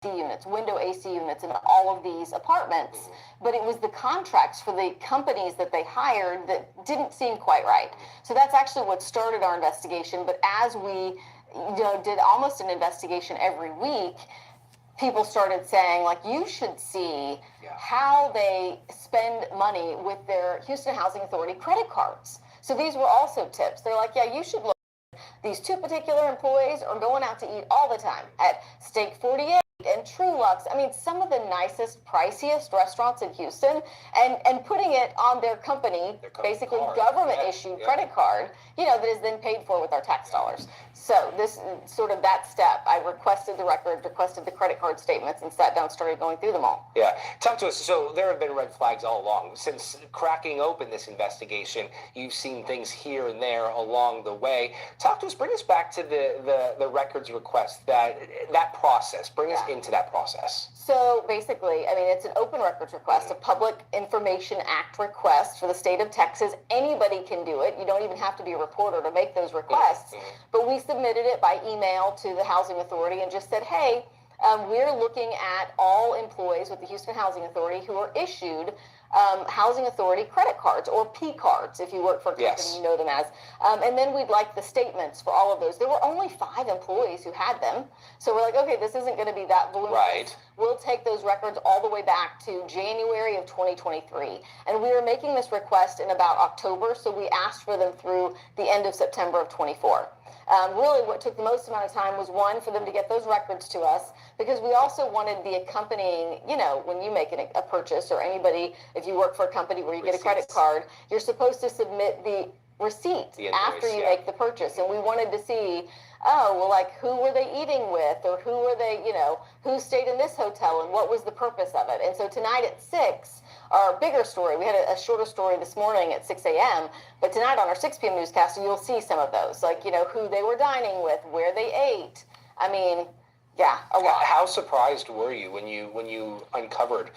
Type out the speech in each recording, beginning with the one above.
units, window AC units in all of these apartments, but it was the contracts for the companies that they hired that didn't seem quite right. So that's actually what started our investigation. But as we did almost an investigation every week, people started saying, like, you should see how they spend money with their Houston Housing Authority credit cards. So these were also tips. They're like, yeah, you should look. These two particular employees are going out to eat all the time at Steak 48 and True Lux. I mean, some of the nicest, priciest restaurants in Houston, and putting it on their company, basically government-issued credit card, that is then paid for with our tax dollars. So this sort of that step, I requested the record, requested the credit card statements, and sat down, started going through them all. Yeah. Talk to us. So there have been red flags all along. Since cracking open this investigation, you've seen things here and there along the way. Talk to us, bring us back to the records request, that process. Bring us into that process. So basically, I mean, it's an open records request, a Public Information Act request for the state of Texas. Anybody can do it. You don't even have to be a reporter to make those requests. But we submitted it by email to the Housing Authority and just said, hey, we're looking at all employees with the Houston Housing Authority who are issued Housing Authority credit cards, or P cards, if you work for a company, you know them as. And then we'd like the statements for all of those. There were only 5 employees who had them. So we're like, okay, this isn't going to be that voluminous. Right. We'll take those records all the way back to January of 2023. And we were making this request in about October, so we asked for them through the end of September of 24. Really, what took the most amount of time was, one, for them to get those records to us, because we also wanted the accompanying, when you make a purchase, or anybody, if you work for a company where you get a credit card, you're supposed to submit the receipt after you make the purchase. And we wanted to see, like, who were they eating with, or who were they, who stayed in this hotel, and what was the purpose of it. And so tonight at 6, our bigger story, we had a shorter story this morning at 6 a.m., but tonight on our 6 p.m. newscast, you'll see some of those, like, who they were dining with, where they ate. I mean, a lot. How surprised were you when you uncovered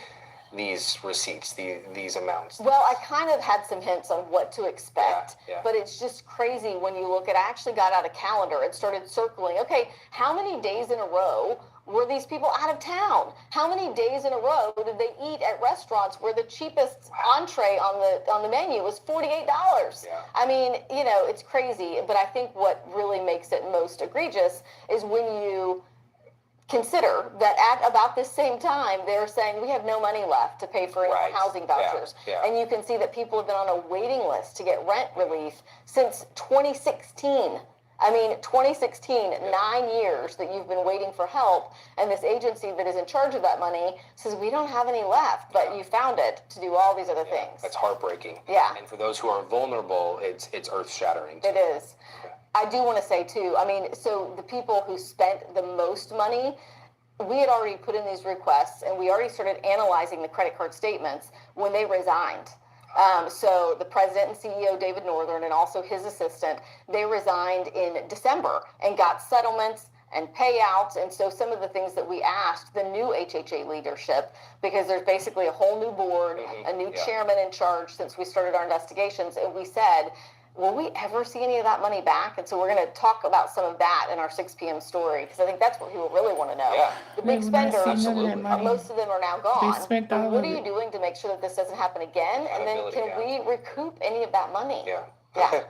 these receipts, these amounts? Well, I kind of had some hints on what to expect, but it's just crazy when you look at, I actually got out a calendar and started circling, okay, how many days in a row were these people out of town? How many days in a row did they eat at restaurants where the cheapest entree on the menu was $48? I mean, it's crazy, but I think what really makes it most egregious is when you consider that at about this same time, they're saying we have no money left to pay for any housing vouchers. And you can see that people have been on a waiting list to get rent relief since 2016. I mean, 2016, 9 years that you've been waiting for help, and this agency that is in charge of that money says, we don't have any left, but you found it to do all these other things. That's heartbreaking. And for those who are vulnerable, it's earth-shattering. It is. I do want to say, too, I mean, so the people who spent the most money, we had already put in these requests, and we already started analyzing the credit card statements when they resigned. So the president and CEO, David Northern, and also his assistant, they resigned in December and got settlements and payouts. And so some of the things that we asked the new HHA leadership, because there's basically a whole new board, a new chairman in charge since we started our investigations, and we said, will we ever see any of that money back? And so we're going to talk about some of that in our 6 p.m. story, because I think that's what people really want to know. The big spenders, most of them are now gone. What are you doing to make sure that this doesn't happen again? And then can we recoup any of that money?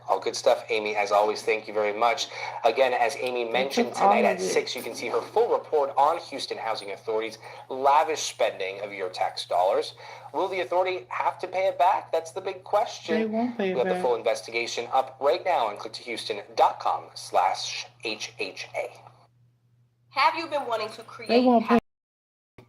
All good stuff, Amy. As always, thank you very much. Again, as Amy mentioned, tonight at 6, you can see her full report on Houston Housing Authority's lavish spending of your tax dollars. Will the authority have to pay it back? That's the big question. They won't pay it back. We have the full investigation up right now on clicktohouston.com/HHA. Have you been wanting to create? They won't pay.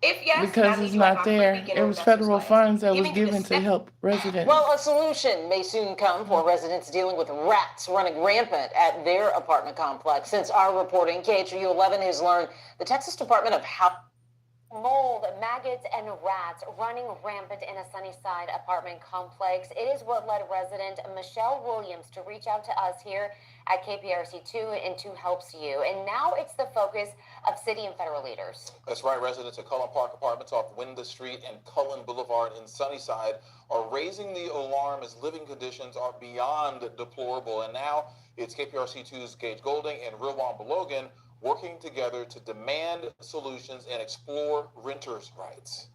If yes, because it's not there. It was federal funds that was given to help residents. Well, a solution may soon come for residents dealing with rats running rampant at their apartment complex. Since our reporting, KHRU 11 has learned the Texas Department of Health. Mold, maggots, and rats running rampant in a Sunnyside apartment complex. It is what led resident Michelle Williams to reach out to us here at KPRC2 and to helps you. And now it's the focus of city and federal leaders. That's right. Residents at Cullen Park Apartments off Winda Street and Cullen Boulevard in Sunnyside are raising the alarm as living conditions are beyond deplorable. And now it's KPRC2's Gage Golding and Rilwan Belogan working together to demand solutions and explore renters' rights.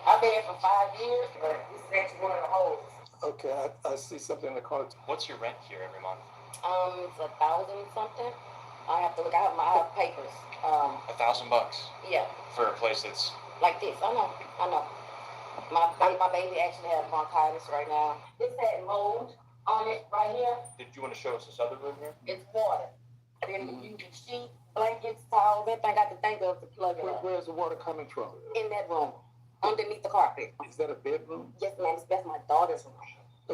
I've been here for 5 years, but this is actually one of the holes. Okay, I see something in the car. What's your rent here every month? It's 1,000 something. I have to look out my papers. $1,000 Yeah, for a place that's. like this. I know. My baby actually has bronchitis right now. This had mold on it right here. Did you want to show us this other room here? It's water. Then you can sheet, blankets, towels, everything I can think of to plug it up. Where's the water coming from? In that room, underneath the carpet. Is that a bedroom? Yes, ma'am. That's my daughter's room.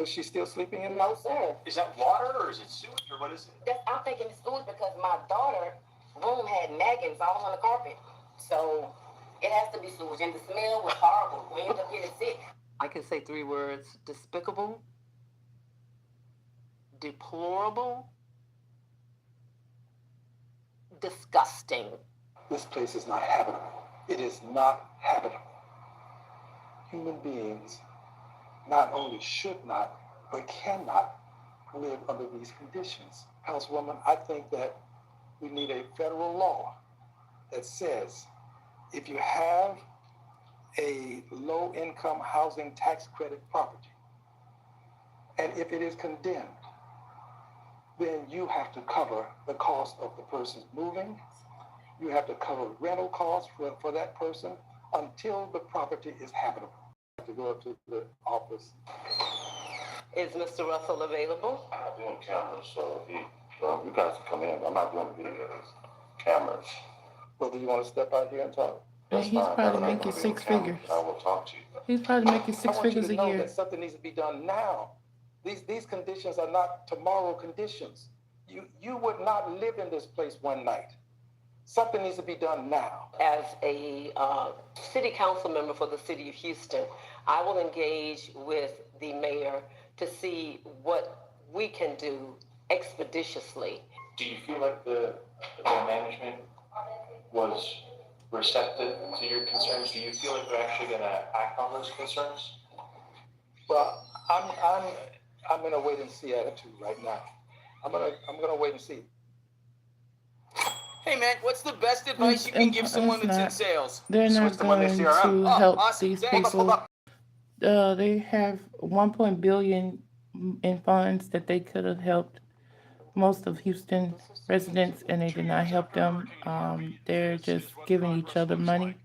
Is she still sleeping in there? No, sir. Is that water or is it sewage or what is it? I'm thinking it's food because my daughter's room had maggots all on the carpet. So it has to be sewage. And the smell was horrible. We ended up getting sick. I can say 3 words: despicable, deplorable, disgusting. This place is not habitable. It is not habitable. Human beings not only should not, but cannot live under these conditions. Councilwoman, I think that we need a federal law that says if you have a low-income housing tax credit property, and if it is condemned, then you have to cover the cost of the person's moving. You have to cover rental costs for that person until the property is habitable. You have to go up to the office. Is Mr. Russell available? I'm doing cameras, so if you guys can come in. I'm not doing videos, cameras. Well, do you want to step out here and talk? And he's probably making 6 figures. I will talk to you. He's probably making 6 figures a I want you to know year. that something needs to be done now. These conditions are not tomorrow conditions. You would not live in this place one night. Something needs to be done now. As a city council member for the city of Houston, I will engage with the mayor to see what we can do expeditiously. Do you feel like the management was receptive to your concerns? Do you feel like they're actually going to act on those concerns? Well, I'm in a wait and see attitude right now. I'm gonna wait and see. Hey man, what's the best advice you can give someone that's in sales? They're not going to help these people. They have 1 billion in funds that they could have helped most of Houston residents, and they did not help them. They're just giving each other money,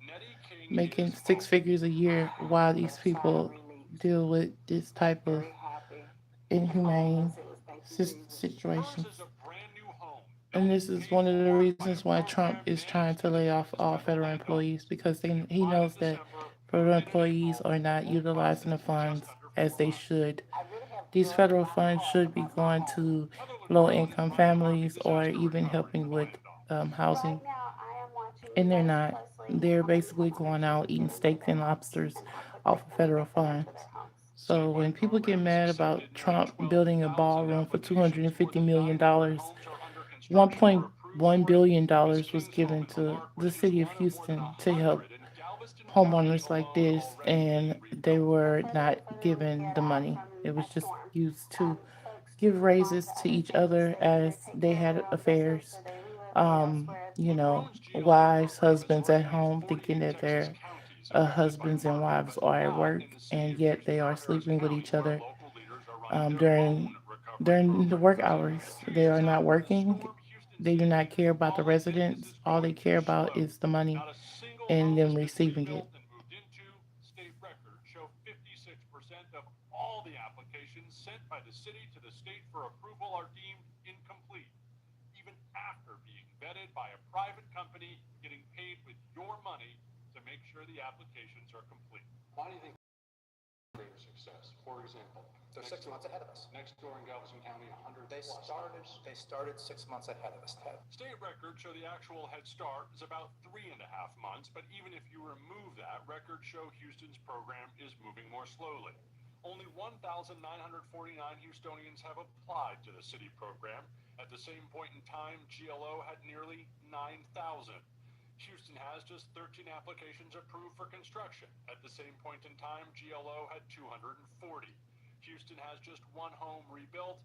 making 6 figures a year while these people deal with this type of inhumane situations. And this is one of the reasons why Trump is trying to lay off all federal employees, because he knows that federal employees are not utilizing the funds as they should. These federal funds should be going to low-income families or even helping with housing. And they're not. They're basically going out eating steaks and lobsters off of federal funds. So when people get mad about Trump building a ballroom for $250 million, $1.1 billion was given to the city of Houston to help homeowners like this, and they were not given the money. It was just used to give raises to each other as they had affairs. Wives, husbands at home thinking that their husbands and wives are at work, and yet they are sleeping with each other during the work hours. They are not working. They do not care about the residents. All they care about is the money and them receiving it. State records show 56% of all the applications sent by the city to the state for approval are deemed incomplete, even after being vetted by a private company getting paid with your money to make sure the applications are complete. Why do you think greater success? For example, they're 6 months ahead of us. Next door in Galveston County, 100 They started 6 months ahead of us, Ted. State records show the actual head start is about 3.5 months, but even if you remove that, records show Houston's program is moving more slowly. Only 1,949 Houstonians have applied to the city program. At the same point in time, GLO had nearly 9,000. Houston has just 13 applications approved for construction. At the same point in time, GLO had 240. Houston has just 1 home rebuilt.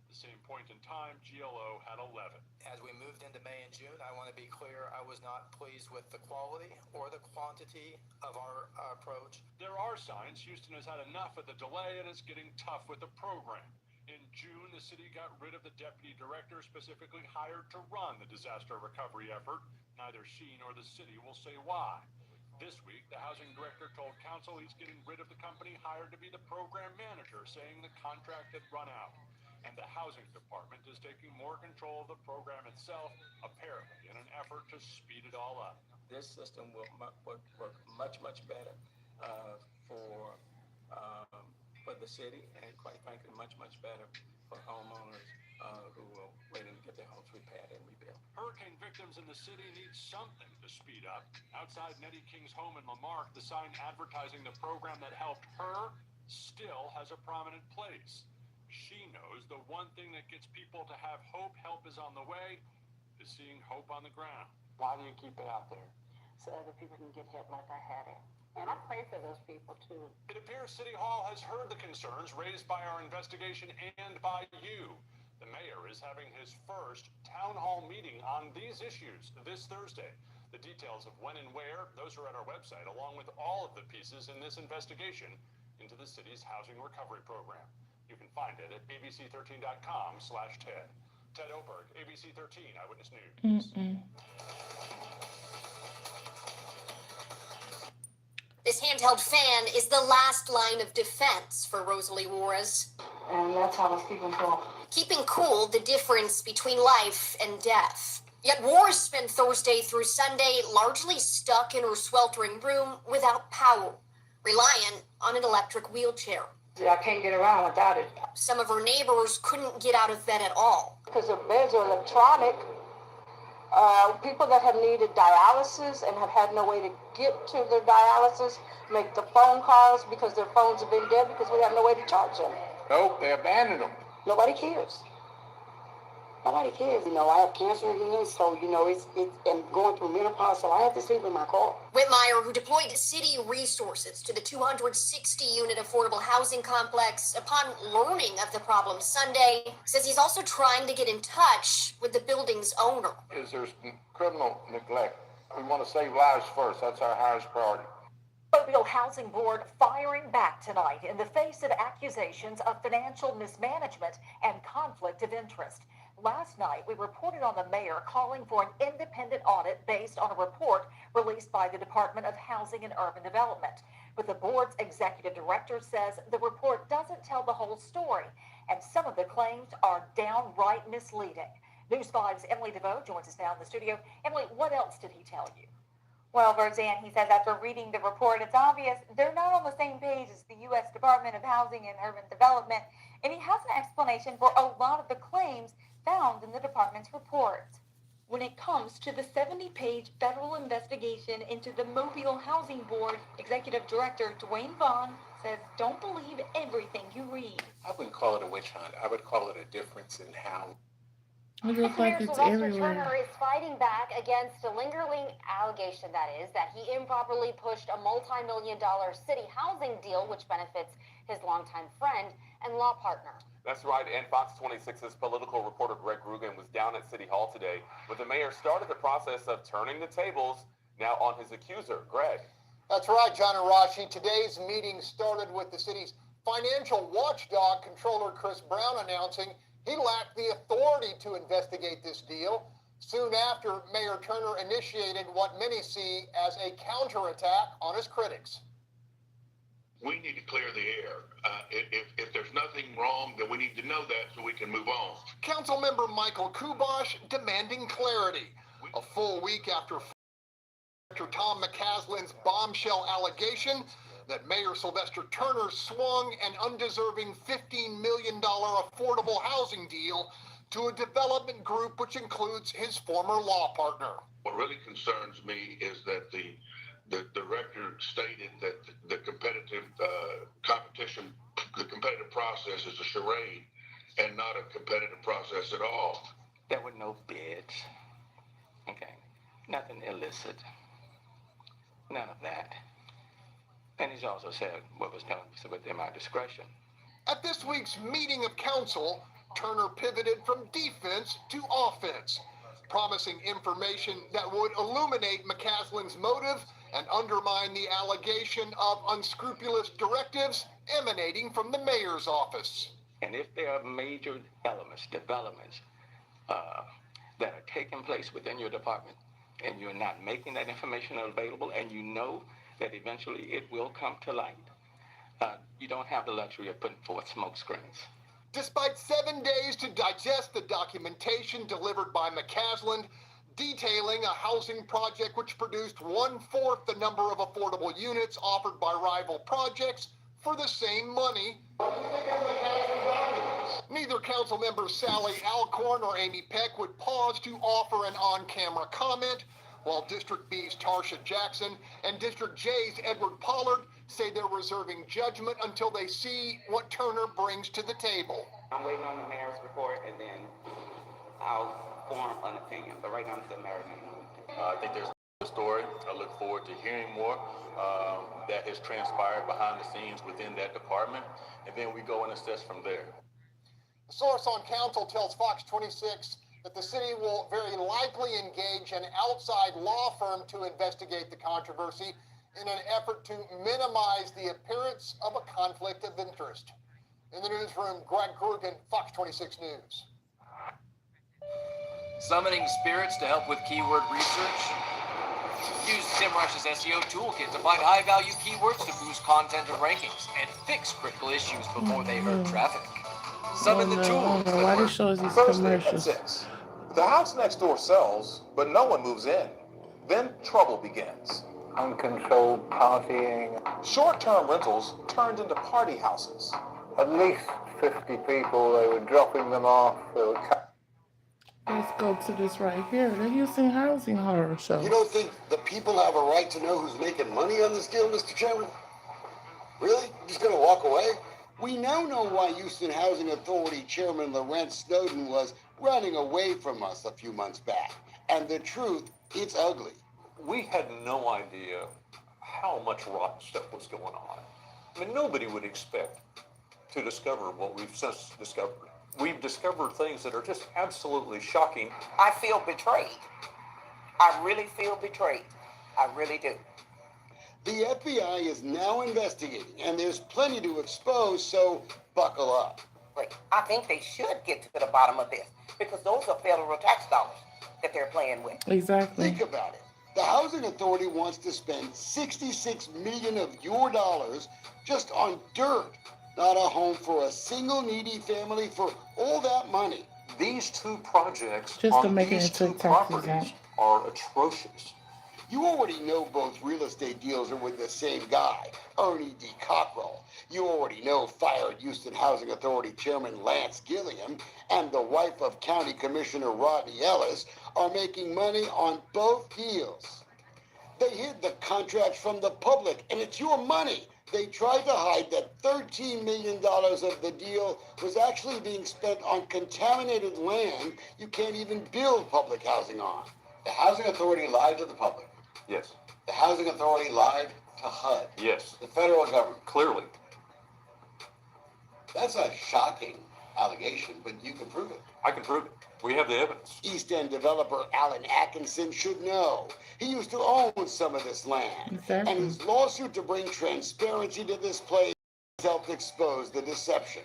The the same point in time, GLO had 11. As we moved into May and June, I want to be clear, I was not pleased with the quality or the quantity of our approach. There are signs Houston has had enough of the delay and is getting tough with the program. In June, the city got rid of the deputy director specifically hired to run the disaster recovery effort. Neither she nor the city will say why. This week, the housing director told council he's getting rid of the company hired to be the program manager, saying the contract had run out. And the housing department is taking more control of the program itself, apparently in an effort to speed it all up. This system will work much, much better for the city, and quite frankly, much, much better for homeowners who will wait and get their homes repaired and rebuilt. Hurricane victims in the city need something to speed up. Outside Nettie King's home in Lamarck, the sign advertising the program that helped her still has a prominent place. She knows the one thing that gets people to have hope help is on the way is seeing hope on the ground. Why do you keep it out there? So other people can get help like I had it. And I pray for those people too. It appears City Hall has heard the concerns raised by our investigation and by you. The mayor is having his first town hall meeting on these issues this Thursday. The details of when and where, those are at our website, along with all of the pieces in this investigation into the city's housing recovery program. You can find it at abc13.com/Ted. Ted Oberg, ABC 13 Eyewitness News. This handheld fan is the last line of defense for Rosalie Juarez. And that's how it's keeping cool. Keeping cool, the difference between life and death. Yet Juarez spent Thursday through Sunday largely stuck in her sweltering room without power, reliant on an electric wheelchair. I can't get around without it. Some of her neighbors couldn't get out of bed at all. Because the beds are electronic. People that have needed dialysis and have had no way to get to their dialysis make the phone calls because their phones have been dead because we have no way to charge them. Nope, they abandoned them. Nobody cares. Nobody cares. You know, I have cancer again, so, you know, I'm going through menopause, so I have to sleep in my car. Whitmire, who deployed city resources to the 260-unit affordable housing complex upon learning of the problem Sunday, says he's also trying to get in touch with the building's owner. There's criminal neglect. We want to save lives first. That's our highest priority. Mobile Housing Board firing back tonight in the face of accusations of financial mismanagement and conflict of interest. Last night, we reported on the mayor calling for an independent audit based on a report released by the Department of Housing and Urban Development. But the board's executive director says the report doesn't tell the whole story, and some of the claims are downright misleading. News 5's Emily DeVoe joins us now in the studio. Emily, what else did he tell you? Well, Roseanne, he says after reading the report, it's obvious they're not on the same page as the U.S. Department of Housing and Urban Development, and he has an explanation for a lot of the claims found in the department's report. When it comes to the 70-page federal investigation into the Mobile Housing Board, Executive Director Dwayne Vaughn says don't believe everything you read. I wouldn't call it a witch hunt. I would call it a difference in how. It looks like it's Sylvester everywhere. Turner is fighting back against a lingering allegation, that he improperly pushed a multi-million-dollar city housing deal, which benefits his longtime friend and law partner. That's right, and Fox 26's political reporter Greg Rugen was down at City Hall today, but the mayor started the process of turning the tables now on his accuser, Greg. That's right, John and Rashi. Today's meeting started with the city's financial watchdog, Controller Chris Brown, announcing he lacked the authority to investigate this deal. Soon after, Mayor Turner initiated what many see as a counterattack on his critics. We need to clear the air. If there's nothing wrong, then we need to know that so we can move on. Councilmember Michael Kubosh demanding clarity. A full week after Director Tom McCaslin's bombshell allegation that Mayor Sylvester Turner swung an undeserving $15 million affordable housing deal to a development group which includes his former law partner. What really concerns me is that the director stated that the competitive competition, the competitive process is a charade and not a competitive process at all. There were no bids. Okay. Nothing illicit. None of that. And he's also said what was done was within my discretion. At this week's meeting of council, Turner pivoted from defense to offense, promising information that would illuminate McCaslin's motive and undermine the allegation of unscrupulous directives emanating from the mayor's office. And if there are major elements, developments that are taking place within your department, and you're not making that information available, and you know that eventually it will come to light, you don't have the luxury of putting forth smoke screens. Despite 7 days to digest the documentation delivered by McCaslin, detailing a housing project which produced 1/4 the number of affordable units offered by rival projects for the same money, neither council members Sally Alcorn or Amy Peck would pause to offer an on-camera comment, while District B's Tarsha Jackson and District J's Edward Pollard say they're reserving judgment until they see what Turner brings to the table. I'm waiting on the mayor's report, and then I'll form an opinion. But right now, it's the mayor. I think there's a story. I look forward to hearing more that has transpired behind the scenes within that department, and then we go and assess from there. The source on council tells Fox 26 that the city will very likely engage an outside law firm to investigate the controversy in an effort to minimize the appearance of a conflict of interest. In the newsroom, Greg Krugen, Fox 26 News. Summoning spirits to help with keyword research? Use SEMrush's SEO toolkit to find high-value keywords to boost content and rankings and fix critical issues before they hurt traffic. Summon the tools. Why do shows these Thursday commercials? at 6. The house next door sells, but no one moves in. Then trouble begins. Uncontrolled partying. Short-term rentals turned into party houses. At least 50 people, they were dropping them off. They were Let's go to this right here, the Houston Housing Horror Show. You don't think the people have a right to know who's making money on this deal, Mr. Chairman? Really? You're just going to walk away? We now know why Houston Housing Authority Chairman Lawrence Snowden was running away from us a few months back. And the truth, it's ugly. We had no idea how much rotten stuff was going on. I mean, nobody would expect to discover what we've since discovered. We've discovered things that are just absolutely shocking. I feel betrayed. I really feel betrayed. I really do. The FBI is now investigating, and there's plenty to expose, so buckle up. Wait, I think they should get to the bottom of this, because those are federal tax dollars that they're playing with. Exactly. Think about it. The Housing Authority wants to spend $66 million of your dollars just on dirt, not a home for a single needy family for all that money. These two projects Just to on make it these into two taxes, properties are atrocious. You already know both real estate deals are with the same guy, Ernie D. Cockrell. You already know fired Houston Housing Authority Chairman Lance Gilliam and the wife of County Commissioner Rodney Ellis are making money on both deals. They hid the contracts from the public, and it's your money. They tried to hide that $13 million of the deal was actually being spent on contaminated land you can't even build public housing on. The Housing Authority lied to the public. Yes. The Housing Authority lied to HUD. Yes. The federal government. Clearly. That's a shocking allegation, but you can prove it. I can prove it. We have the evidence. East End developer Alan Atkinson should know. He used to own some of this land. Exactly. And his lawsuit to bring transparency to this place helped expose the deception.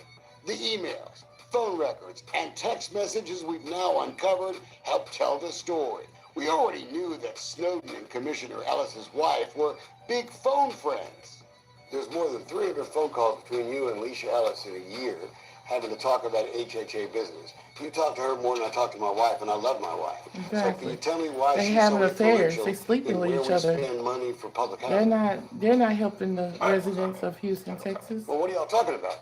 The emails, phone records, and text messages we've now uncovered help tell the story. We already knew that Snowden and Commissioner Ellis's wife were big phone friends. There's more than 300 phone calls between you and Leisha Ellis in a year having to talk about HHA business. You talk to her more than I talk to my wife, and I love my wife. Exactly. So can you tell me why They she's have so affairs. influential They sleeping in with where each we other. spend money for public housing? They're not helping the residents of Houston, Texas. Well, what are y'all talking about?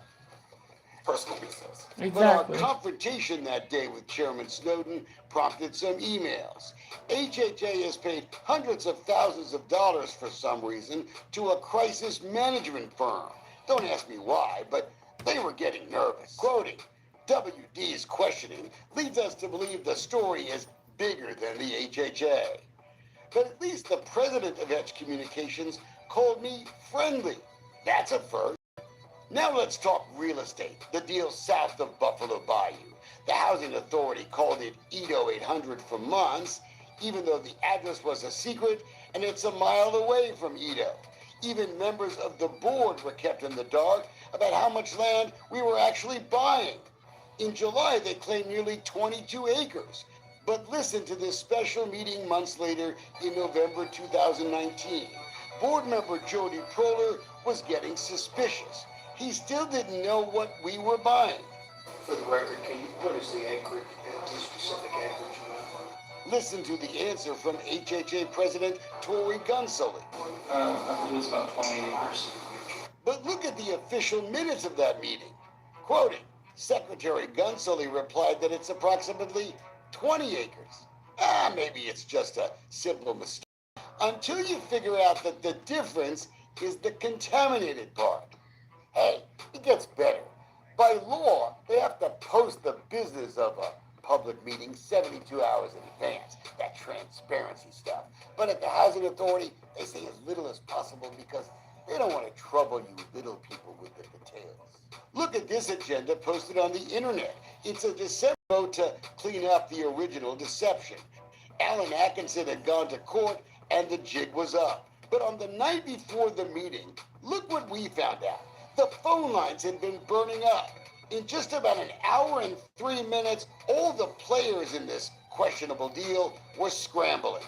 Personal business. Exactly. But our confrontation that day with Chairman Snowden prompted some emails. HHA has paid hundreds of thousands of dollars for some reason to a crisis management firm. Don't ask me why, but they were getting nervous. Quoting, WD's questioning leads us to believe the story is bigger than the HHA. But at least the president of Edge Communications called me friendly. That's a first. Now let's talk real estate, the deal south of Buffalo Bayou. The housing authority called it Edo 800 for months, even though the address was a secret and it's a mile away from Edo. Even members of the board were kept in the dark about how much land we were actually buying. In July, they claimed nearly 22 acres. But listen to this special meeting months later in November 2019. Board member Jody Proler was getting suspicious. He still didn't know what we were buying. For the record, what is the acreage, the specific acreage amount? Listen to the answer from HHA President Tori Gunsoli. I believe it's about 20 acres. But look at the official minutes of that meeting. Quoting, Secretary Gunsoli replied that it's approximately 20 acres. Maybe it's just a simple mistake. Until you figure out that the difference is the contaminated part. Hey, it gets better. By law, they have to post the business of a public meeting 72 hours in advance. That transparency stuff. But at the Housing Authority, they say as little as possible because they don't want to trouble you little people with the details. Look at this agenda posted on the internet. It's a December vote to clean up the original deception. Alan Atkinson had gone to court and the jig was up. But on the night before the meeting, look what we found out. The phone lines had been burning up. In just about an hour and 3 minutes, all the players in this questionable deal were scrambling.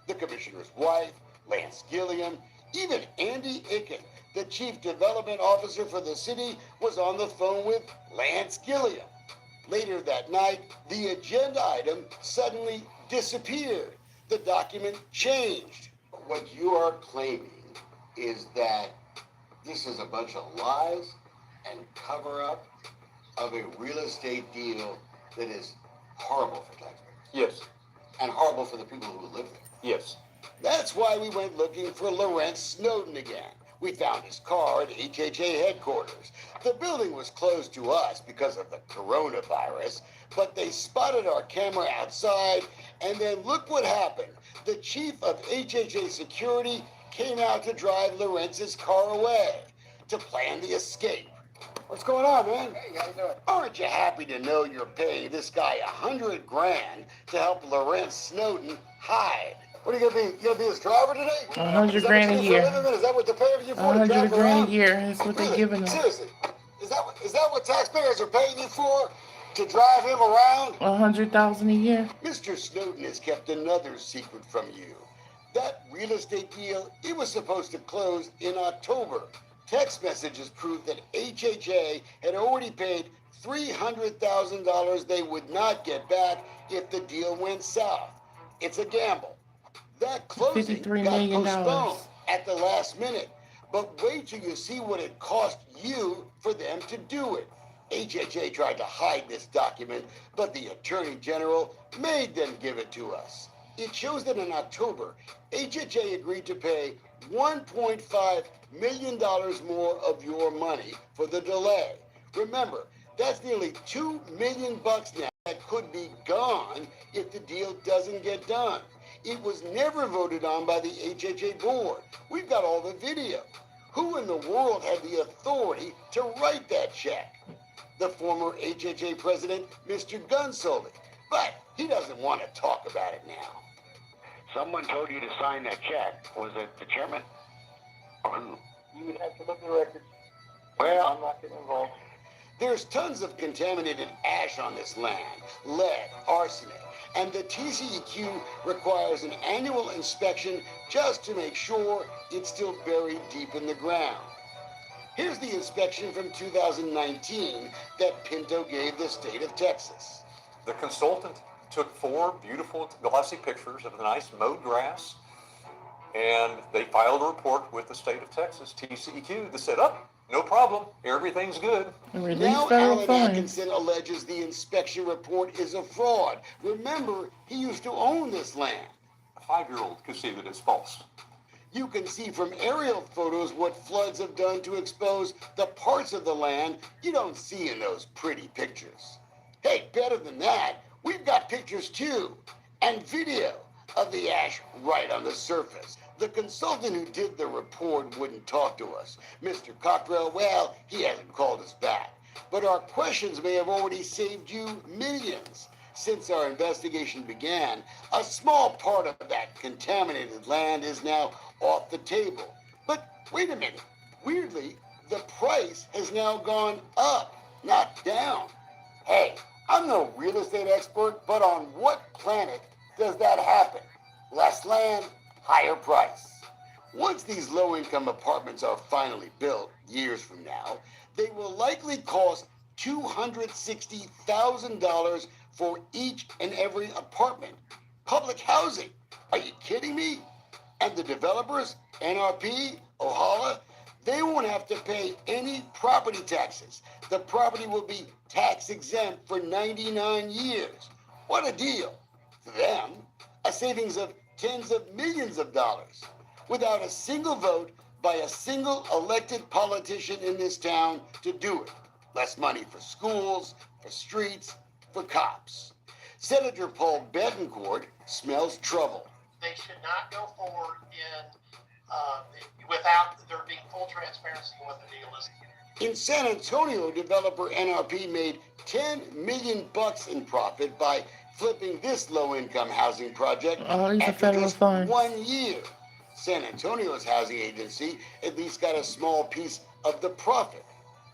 The commissioner's wife, Lance Gilliam, even Andy Icken, the chief development officer for the city, was on the phone with Lance Gilliam. Later that night, the agenda item suddenly disappeared. The document changed. What you are claiming is that this is a bunch of lies and cover-up of a real estate deal that is horrible for taxpayers. Yes. And horrible for the people who live there. Yes. That's why we went looking for Lawrence Snowden again. We found his car at HHA headquarters. The building was closed to us because of the coronavirus, but they spotted our camera outside, and then look what happened. The chief of HHA security came out to drive Lawrence's car away to plan the escape. What's going on, man? Hey, how you doing? Aren't you happy to know you're paying this guy $100 grand to help Lawrence Snowden hide? What are you gonna be? You gonna be his driver today? 100 grand a year. Is that what they're paying you for? 100 grand a year. That's what they're giving them. Seriously, is that what taxpayers are paying you for? To drive him around? 100,000 a year. Mr. Snowden has kept another secret from you. That real estate deal, it was supposed to close in October. Text messages proved that HHA had already paid $300,000 they would not get back if the deal went south. It's a gamble. That closing $53 got million. postponed at the last minute. But wait till you see what it cost you for them to do it. HHA tried to hide this document, but the Attorney General made them give it to us. It shows that in October, HHA agreed to pay $1.5 million more of your money for the delay. Remember, that's nearly $2 million now that could be gone if the deal doesn't get done. It was never voted on by the HHA board. We've got all the video. Who in the world had the authority to write that check? The former HHA president, Mr. Gunsoli. But he doesn't want to talk about it now. Someone told you to sign that check. Was it the chairman? Or who? You would have to look at the records. Well, I'm not getting involved. There's tons of contaminated ash on this land, lead, arsenic, and the TCEQ requires an annual inspection just to make sure it's still buried deep in the ground. Here's the inspection from 2019 that Pinto gave the state of Texas. The consultant took 4 beautiful glossy pictures of the nice mowed grass, and they filed a report with the state of Texas, TCEQ, that said, no problem, everything's good. Now Alan Atkinson alleges the inspection report is a fraud. Remember, he used to own this land. A 5-year-old could see that it's false. You can see from aerial photos what floods have done to expose the parts of the land you don't see in those pretty pictures. Hey, better than that, we've got pictures too, and video of the ash right on the surface. The consultant who did the report wouldn't talk to us. Mr. Cockrell, well, he hasn't called us back. But our questions may have already saved you millions. Since our investigation began, a small part of that contaminated land is now off the table. But wait a minute. Weirdly, the price has now gone up, not down. Hey, I'm no real estate expert, but on what planet does that happen? Less land, higher price. Once these low-income apartments are finally built, years from now, they will likely cost $260,000 for each and every apartment. Public housing. Are you kidding me? And the developers, NRP, Ohala, they won't have to pay any property taxes. The property will be tax exempt for 99 years. What a deal. For them, a savings of tens of millions of dollars without a single vote by a single elected politician in this town to do it. Less money for schools, for streets, for cops. Senator Paul Betancourt smells trouble. They should not go forward without there being full transparency in what the deal is. In San Antonio, developer NRP made $10 million in profit by flipping this low-income housing project after just 1 year. San Antonio's housing agency at least got a small piece of the profit.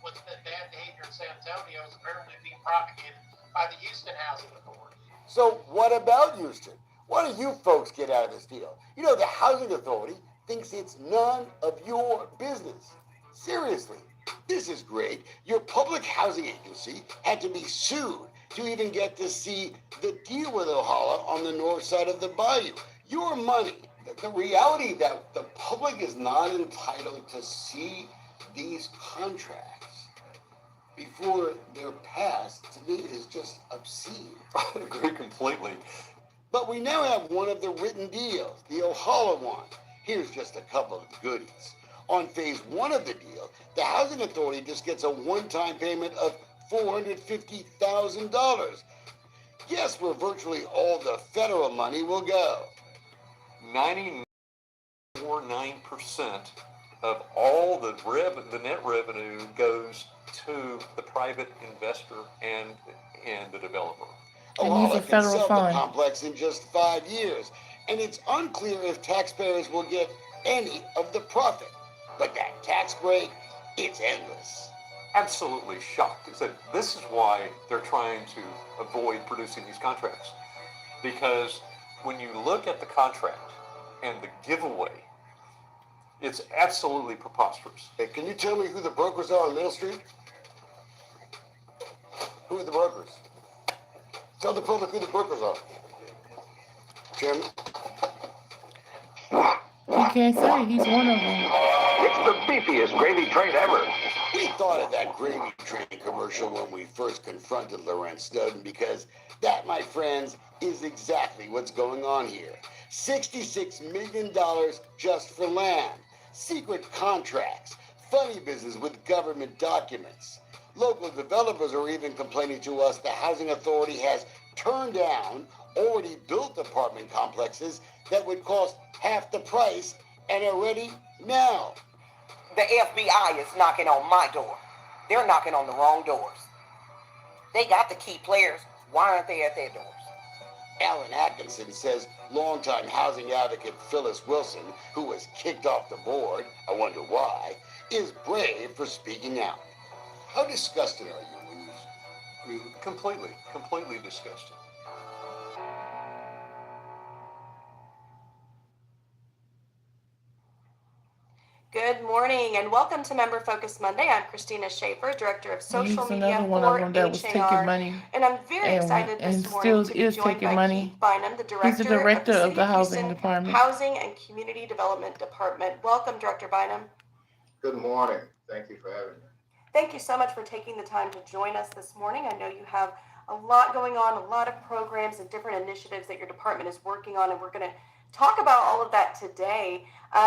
What's been bad behavior in San Antonio is apparently being propagated by the Houston Housing Authority. So what about Houston? What do you folks get out of this deal? You know, the housing authority thinks it's none of your business. Seriously, this is great. Your public housing agency had to be sued to even get to see the deal with Ohala on the north side of the bayou. Your money. The reality that the public is not entitled to see these contracts before they're passed, to me, is just obscene. I agree completely. But we now have one of the written deals, the Ohala one. Here's just a couple of goodies. On phase one of the deal, the housing authority just gets a one-time payment of $450,000. Guess where virtually all the federal money will go. 99.9% of all the net revenue goes to the private investor and the developer. Ohala can sell the complex in just 5 years, and it's unclear if taxpayers will get any of the profit. But that tax break, it's endless. Absolutely shocked. This is why they're trying to avoid producing these contracts. Because when you look at the contract and the giveaway, it's absolutely preposterous. Hey, can you tell me who the brokers are on Middle Street? Who are the brokers? Tell the public who the brokers are. Chairman? He can't say he's one of them. It's the beefiest gravy train ever. We thought of that gravy train commercial when we first confronted Lorenz Snowden because that, my friends, is exactly what's going on here. $66 million just for land, secret contracts, funny business with government documents. Local developers are even complaining to us the housing authority has turned down already built apartment complexes that would cost half the price and are ready now. The FBI is knocking on my door. They're knocking on the wrong doors. They got the key players. Why aren't they at their doors? Alan Atkinson says longtime housing advocate Phyllis Wilson, who was kicked off the board, I wonder why, is brave for speaking out. How disgusted are you when you... Completely disgusted. Good morning and welcome to Member Focus Monday. I'm Christina Schaefer, Director of Social He's Media another one for of them that was taking H&R, money and I'm very excited and this morning still to be is joined taking by money. Keith Bynum, the He's the director of City the housing Houston department. Housing and Community Development Department. Welcome, Director Bynum. Good morning. Thank you for having me. Thank you so much for taking the time to join us this morning. I know you have a lot going on, a lot of programs and different initiatives that your department is working on, and we're going to talk about all of that today.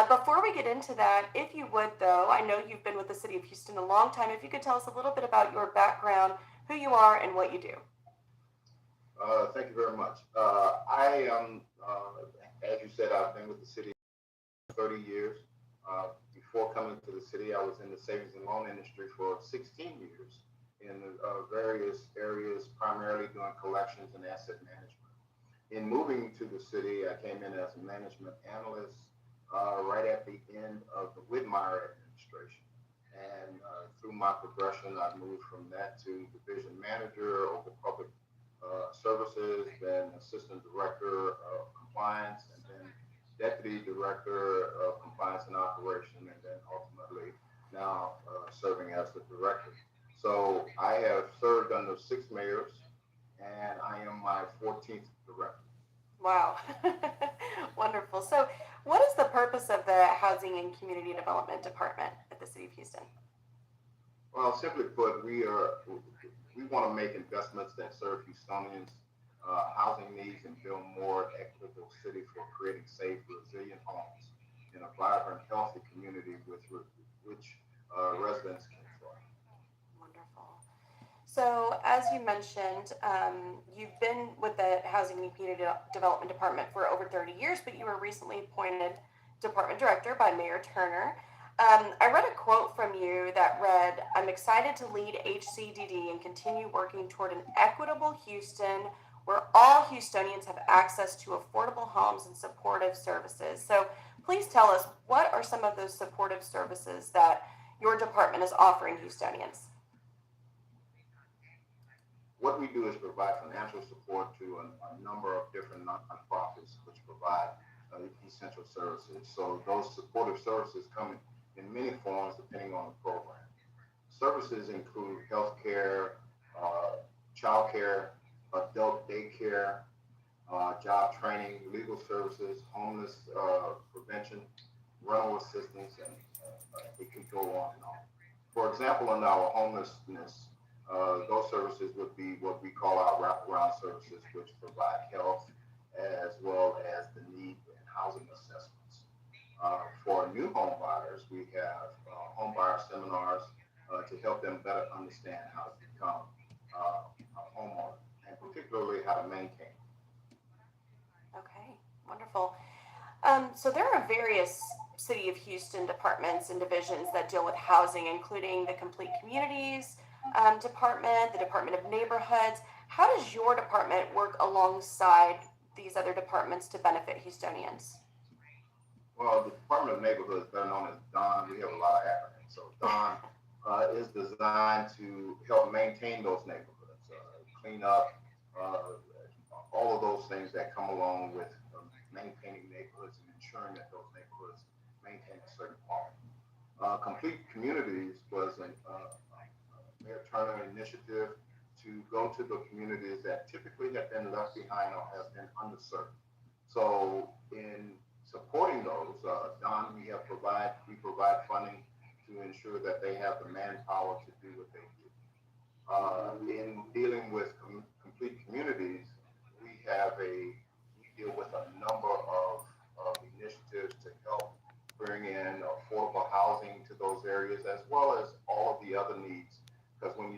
Before we get into that, if you would, though, I know you've been with the City of Houston a long time. If you could tell us a little bit about your background, who you are, and what you do. Thank you very much. I am, as you said, I've been with the city 30 years. Before coming to the city, I was in the savings and loan industry for 16 years. in various areas, primarily doing collections and asset management. In moving to the city, I came in as a management analyst right at the end of the Whitmire administration. And through my progression, I moved from that to division manager over public services, then assistant director of compliance, and then deputy director of compliance and operation, and then ultimately now serving as the director. So I have served under 6 mayors, and I am my 14th director. Wow. Wonderful. So what is the purpose of the Housing and Community Development Department at the City of Houston? Well, simply put, we want to make investments that serve Houstonians' housing needs and build more equitable city for creating safe, resilient homes in a vibrant, healthy community with which residents can thrive. Wonderful. So as you mentioned, you've been with the Housing and Community Development Department for over 30 years, but you were recently appointed Department Director by Mayor Turner. I read a quote from you that read, "I'm excited to lead HCDD and continue working toward an equitable Houston where all Houstonians have access to affordable homes and supportive services." So please tell us, what are some of those supportive services that your department is offering Houstonians? What we do is provide financial support to a number of different nonprofits which provide essential services. So those supportive services come in many forms depending on the program. Services include healthcare, childcare, adult daycare, job training, legal services, homeless prevention, rental assistance, and it can go on and on. For example, in our homelessness, those services would be what we call our wraparound services, which provide health as well as the need and housing assessments. For new home buyers, we have home buyer seminars to help them better understand how to become a homeowner, and particularly how to maintain. Okay, wonderful. So there are various City of Houston departments and divisions that deal with housing, including the Complete Communities Department, the Department of Neighborhoods. How does your department work alongside these other departments to benefit Houstonians? Well, the Department of Neighborhoods, better known as DON, we have a lot of acronyms. So DON is designed to help maintain those neighborhoods, clean up, all of those things that come along with maintaining neighborhoods and ensuring that those neighborhoods maintain a certain quality. Complete Communities was a Mayor Turner initiative to go to the communities that typically have been left behind or have been underserved. So in supporting those, Don, we provide funding to ensure that they have the manpower to do what they do. In dealing with Complete Communities, we deal with a number of initiatives to help bring in affordable housing to those areas, as well as all of the other needs. Because when you